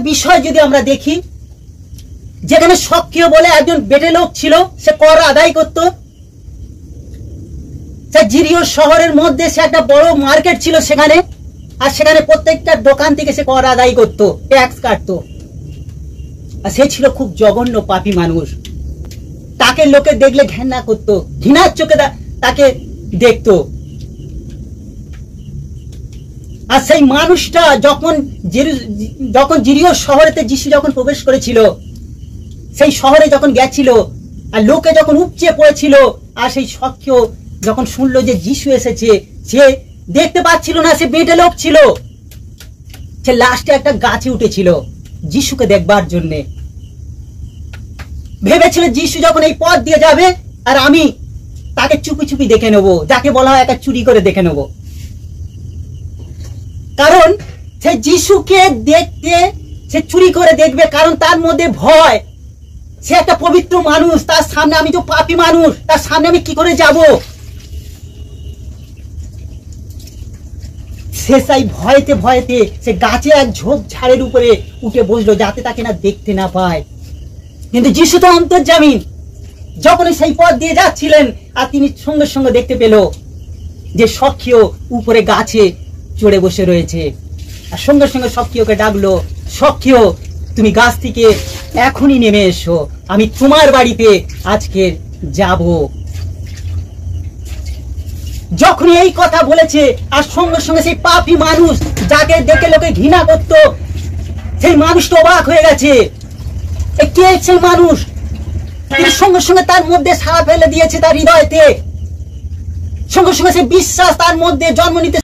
বিষয় যদি আমরা দেখি, যেখানে সক্রিয় বলে একজন বেটে লোক ছিল, সে কর আদায় করত। জিরিও শহরের মধ্যে সে একটা বড় মার্কেট ছিল সেখানে, আর সেখানে প্রত্যেকটা দোকান থেকে সে কর আদায় করত, ট্যাক্স কাটতো। আর সে ছিল খুব জঘন্য পাপী মানুষ। তাকে লোকে দেখলে ঘৃণা করতো, ঘৃণার চোখে তাকে দেখতো। আর সেই মানুষটা যখন জিরিও শহরেতে যিশু যখন প্রবেশ করেছিল, সেই শহরে যখন গেছিল আর লোকে যখন উপচে পড়েছিল, আর সেই সক্রিয় যখন শুনলো যে যিশু এসেছে, সে দেখতে পাচ্ছিল না, সে বেটে লোক ছিল। সে লাস্টে একটা গাছে উঠেছিল যিশুকে দেখবার জন্য। ভেবেছিল যিশু যখন এই পথ দিয়ে যাবে আর আমি তাকে চুপি চুপি দেখে নেবো, যাকে বলা হয় একটা চুরি করে দেখে নেবো। কারণ সে যিশুকে দেখতে সে চুরি করে দেখবে, কারণ তার মধ্যে ভয়। সে একটা পবিত্র মানুষ, তার সামনে আমি তো পাপী মানুষ, তার সামনে আমি কি করে যাব? সে সেই ভয়তে ভয়তে সে গাছে এক ঝোপ ঝাড়ের উপরে উঠে বসলো, যাতে তাকে না দেখতে না পায়। কিন্তু যিশু তো অন্তর্যামী, যখনই সেই পথ দিয়ে যাচ্ছিলেন আর তিনি সঙ্গে সঙ্গে দেখতে পেল যে সক্রিয় উপরে গাছে চড়ে বসে রয়েছে। আর সঙ্গে সঙ্গে সক্রিয়কে ডাকলো, সক্রিয় তুমি গাছ থেকে এখনই নেমে এসো, আমি তোমার বাড়িতে আজকে যাব। যখনই এই কথা বলেছে, আর সঙ্গে সঙ্গে সেই পাপী মানুষ যাকে দেখে লোকে ঘৃণা করত, সেই মানুষটা অবাক হয়ে গেছে। কে সেই মানুষ? তিনি সঙ্গে সঙ্গে তার মধ্যে সাড়া ফেলে দিয়েছে তার হৃদয়তে। সঙ্গে সঙ্গে সে বিশ্বাস তার মধ্যে জন্ম নিতে